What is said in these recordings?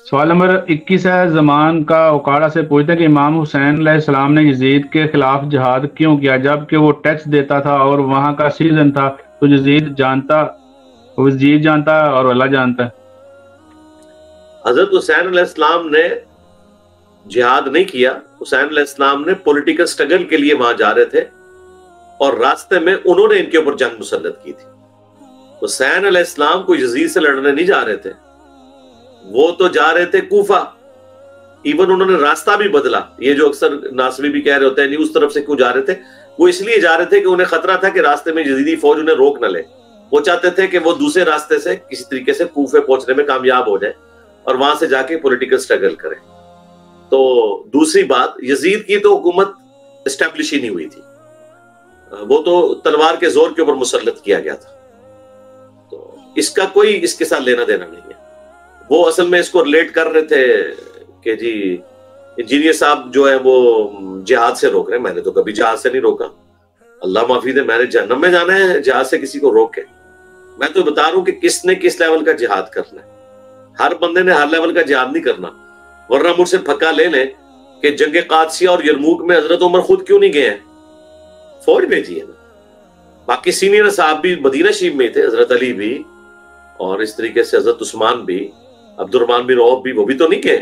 سوال نمبر 21 ہے، زمان کا اوکاڑا سے پوچھتے ہیں کہ امام حسین علیہ السلام نے یزید کے خلاف جہاد کیوں کیا جبکہ وہ ٹیکس دیتا تھا اور وہاں کا سیزن تھا؟ تو یزید جانتا اور اللہ جانتا ہے۔ حضرت حسین علیہ السلام نے جہاد نہیں کیا، حسین علیہ السلام نے پولیٹیکل سٹرگل کے لیے وہاں جا رہے تھے اور راستے میں انہوں نے ان کے اوپر جنگ مسلط کی تھی۔ حسین علیہ السلام کو یزید سے لڑنے نہیں جا رہے تھے، وہ تو جا رہے تھے کوفہ۔ ایون انہوں نے راستہ بھی بدلا، یہ جو اکثر ناصبی بھی کہہ رہے ہوتے ہیں نہیں اس طرف سے کیوں جا رہے تھے، وہ اس لیے جا رہے تھے کہ انہیں خطرہ تھا کہ راستے میں یزیدی فوج انہیں روک نہ لے۔ وہ چاہتے تھے کہ وہ دوسرے راستے سے کسی طریقے سے کوفے پہنچنے میں کامیاب ہو جائے اور وہاں سے جا کے پولیٹیکل سٹرگل کریں۔ تو دوسری بات، یزید کی تو حکومت اسٹیبلش ہی نہیں ہوئی تھی، وہ تو تلوار کے زور کے اوپر مسلط کیا گیا تھا، تو اس کا کوئی اس کے ساتھ لینا دینا نہیں ہے۔ وہ اصل میں اس کو ریلیٹ کر رہے تھے کہ جی انجینئر صاحب جو ہے وہ جہاد سے روک رہے ہیں۔ میں نے تو کبھی جہاد سے نہیں روکا، اللہ معافی دے، میں نے جہنم میں جانا ہے جہاد سے کسی کو روک کے؟ میں تو بتا رہا ہوں کہ کس نے کس لیول کا جہاد کرنا ہے۔ ہر بندے نے ہر لیول کا جہاد نہیں کرنا، ورنہ مجھ سے پھکا لے لیں کہ جنگ قادسیہ اور یرموک میں حضرت عمر خود کیوں نہیں گئے ہیں؟ فوج بھیجی ہے نا۔ باقی سینئر صاحب بھی مدینہ شریف میں تھے، حضرت علی بھی اور اس طریقے سے حضرت عثمان بھی، عبد الرحمن بن عوف بھی، وہ بھی تو نہیں گئے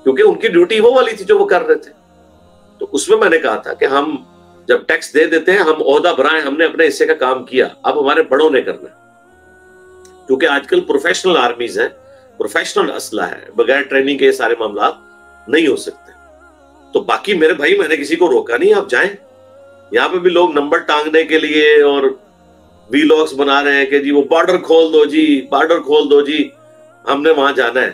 کیونکہ ان کی ڈیوٹی وہ والی تھی جو وہ کر رہے تھے۔ تو اس میں نے کہا تھا کہ ہم جب ٹیکس دے دیتے ہیں ہم عہدہ برائیں، ہم نے اپنے حصے کا کام کیا، اب ہمارے بڑوں نے کرنا ہے، کیونکہ آج کل پروفیشنل آرمیز ہیں، پروفیشنل اسلحہ ہے، بغیر ٹریننگ کے یہ سارے معاملات نہیں ہو سکتے۔ تو باقی میرے بھائی میں نے کسی کو روکا نہیں، آپ جائیں۔ یہاں پہ بھی لوگ نمبر ٹانگنے کے لیے اور وی لاگس بنا رہے ہیں کہ جی وہ بارڈر کھول دو جی، بارڈر کھول دو جی، ہم نے وہاں جانا ہے۔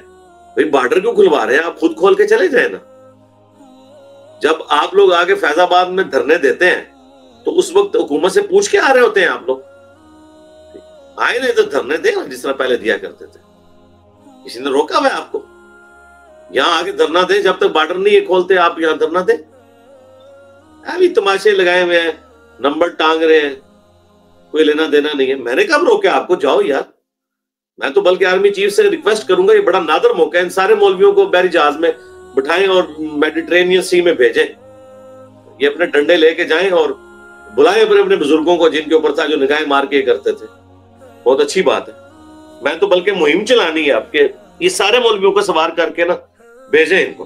بھائی بارڈر کیوں کھلوا رہے ہیں؟ آپ خود کھول کے چلے جائیں نا۔ جب آپ لوگ آگے فیض آباد میں دھرنے دیتے ہیں تو اس وقت حکومت سے پوچھ کے آ رہے ہوتے ہیں آپ لوگ؟ آئے نہیں تو دھرنے دیں جس طرح پہلے دیا کرتے تھے، کسی نے روکا ہوا ہے آپ کو؟ یہاں آگے دھرنا دیں، جب تک بارڈر نہیں کھولتے آپ یہاں دھرنا دیں۔ ابھی تماشے لگائے ہوئے ہیں، نمبر ٹانگ رہے ہیں، کوئی لینا دینا نہیں ہے۔ میں نے کب روکا آپ کو؟ جاؤ یار۔ میں تو بلکہ آرمی چیف سے ریکویسٹ کروں گا، یہ بڑا نادر موقع ہے، ان سارے مولویوں کو بحری جہاز میں بٹھائیں اور میڈیٹرینین سی میں بھیجیں، یہ اپنے ڈنڈے لے کے جائیں اور بلائیں اپنے بزرگوں کو جن کے اوپر تھا، جو نگاہیں مار کے کرتے تھے۔ بہت اچھی بات ہے۔ میں تو بلکہ مہم چلانی ہے آپ کے، یہ سارے مولویوں کو سوار کر کے نا بھیجیں ان کو۔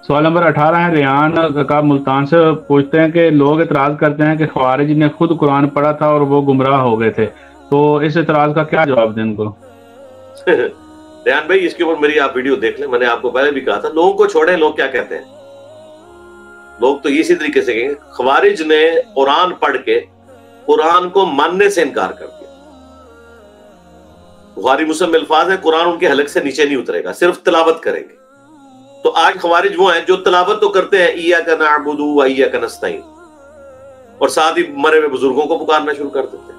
سوال نمبر 18 ہے، ریان کا ملتان سے پوچھتے ہیں کہ لوگ اعتراض کرتے ہیں کہ خوارج نے خود قرآن پڑھا تھا اور وہ گمراہ ہو گئے تھے، تو اس اعتراض کا کیا جواب دیں ان کو؟ ریان بھائی اس کے اوپر میری آپ ویڈیو دیکھ لیں، میں نے آپ کو پہلے بھی کہا تھا، لوگوں کو چھوڑیں، لوگ کیا کہتے ہیں۔ لوگ تو اسی طریقے سے کہیں گے خوارج نے قرآن پڑھ کے قرآن کو ماننے سے انکار کر دیا۔ بخاری مسلم میں الفاظ ہیں قرآن ان کے حلق سے نیچے نہیں اترے گا، صرف تلاوت کریں گے۔ تو آج خوارج وہ ہیں جو تلاوت تو کرتے ہیں ایاک نعبد و ایاک نستعین، اور ساتھ ہی مرے ہوئے بزرگوں کو پکارنا شروع کر دیتے ہیں۔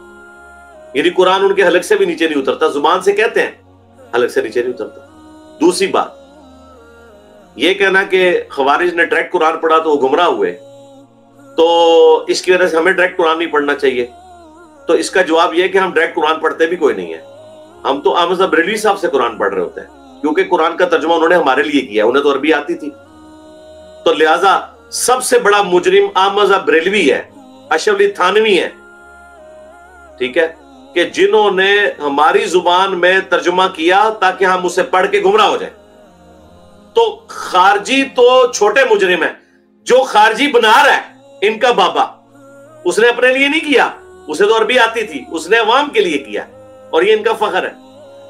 یعنی قرآن ان کے حلق سے بھی نیچے نہیں اترتا، زبان سے کہتے ہیں، حلق سے نیچے نہیں اترتا۔ دوسری بات یہ کہنا کہ خوارج نے ڈائریکٹ قرآن پڑھا تو وہ گمراہ ہوئے، تو اس کی وجہ سے ہمیں ڈائریکٹ قرآن نہیں پڑھنا چاہیے۔ تو اس کا جواب یہ کہ ہم ڈائریکٹ قرآن پڑھتے بھی کوئی نہیں ہے، ہم تو احمد بریلوی صاحب سے قرآن پڑھ رہے ہوتے ہیں، کیونکہ قرآن کا ترجمہ انہوں نے ہمارے لیے کیا، انہیں تو عربی آتی تھی۔ تو لہٰذا سب سے بڑا مجرم احمد بریلوی ہے، اشرف علی تھانوی ہے، ٹھیک ہے، کہ جنہوں نے ہماری زبان میں ترجمہ کیا تاکہ ہم اسے پڑھ کے گمراہ ہو جائیں۔ تو خارجی تو چھوٹے مجرم ہیں، جو خارجی بنا رہا ہے ان کا بابا، اس نے اپنے لیے نہیں کیا، اسے تو عربی آتی تھی، اس نے عوام کے لیے کیا، اور یہ ان کا فخر ہے۔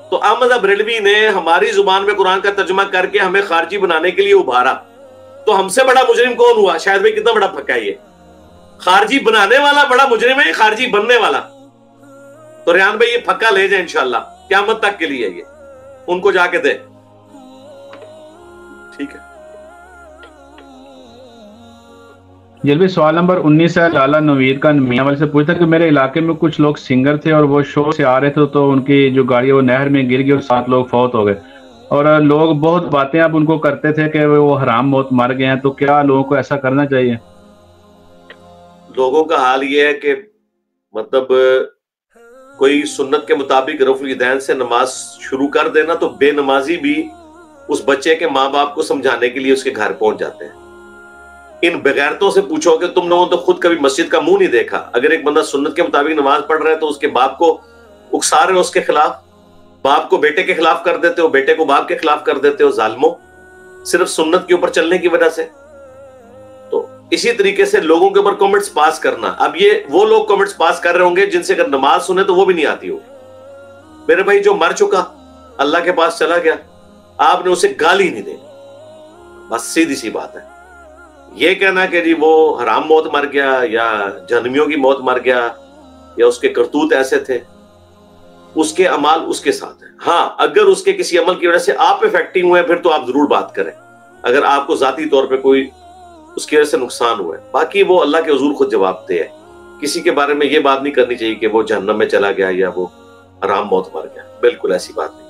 تو احمد بریلوی نے ہماری زبان میں قرآن کا ترجمہ کر کے ہمیں خارجی بنانے کے لیے ابھارا، تو ہم سے بڑا مجرم کون ہوا؟ شاید بھائی کتنا بڑا پھکا ہے یہ، خارجی بنانے والا بڑا مجرم ہے، خارجی بننے والا۔ تو ریان بھائی یہ پھکا لے جائیں انشاءاللہ قیامت تک کے لیے، یہ ان کو جا کے دے، ٹھیک ہے۔ جلوی سوال نمبر 19 ہے، لالا نوید کا میاں والے سے پوچھتا ہے کہ میرے علاقے میں کچھ لوگ سنگر تھے اور وہ شو سے آ رہے تھے تو ان کی جو گاڑی وہ نہر میں گر گئی اور 7 لوگ فوت ہو گئے، اور لوگ بہت باتیں اب ان کو کرتے تھے کہ وہ حرام موت مر گئے ہیں، تو کیا لوگوں کو ایسا کرنا چاہیے؟ لوگوں کا حال یہ ہے کہ مطلب کوئی سنت کے مطابق رفع الیدین سے نماز شروع کر دینا تو بے نمازی بھی اس بچے کے ماں باپ کو سمجھانے کے لیے اس کے گھر پہنچ جاتے ہیں. ان بغیرتوں سے پوچھو کہ تم لوگوں نے تو خود کبھی مسجد کا منہ نہیں دیکھا. اگر ایک بندہ سنت کے مطابق نماز پڑھ رہا ہے تو اس کے باپ کو اکسا رہے ہو اس کے خلاف، باپ کو بیٹے کے خلاف کر دیتے ہو، بیٹے کو باپ کے خلاف کر دیتے ہو، ظالموں، صرف سنت کے اوپر چلنے کی وجہ سے. تو اسی طریقے سے لوگوں کے اوپر کمنٹس پاس کرنا. اب یہ وہ لوگ کمنٹس پاس کر رہے ہوں گے جن سے اگر نماز سنے تو وہ بھی نہیں آتی ہو. میرے بھائی جو مر چکا اللہ کے پاس چلا گیا، آپ نے اسے گالی نہیں دینی، بس سیدھی سی بات ہے. یہ کہنا کہ جی وہ حرام موت مر گیا یا جہنمیوں کی موت مر گیا یا اس کے کرتوت ایسے تھے، اس کے اعمال اس کے ساتھ ہیں. ہاں اگر اس کے کسی عمل کی وجہ سے آپ افیکٹنگ ہوئے پھر تو آپ ضرور بات کریں، اگر آپ کو ذاتی طور پہ کوئی اس کی وجہ سے نقصان ہوا ہے. باقی وہ اللہ کے حضور خود جواب دے ہے. کسی کے بارے میں یہ بات نہیں کرنی چاہیے کہ وہ جہنم میں چلا گیا یا وہ حرام موت مر گیا. بالکل ایسی بات نہیں.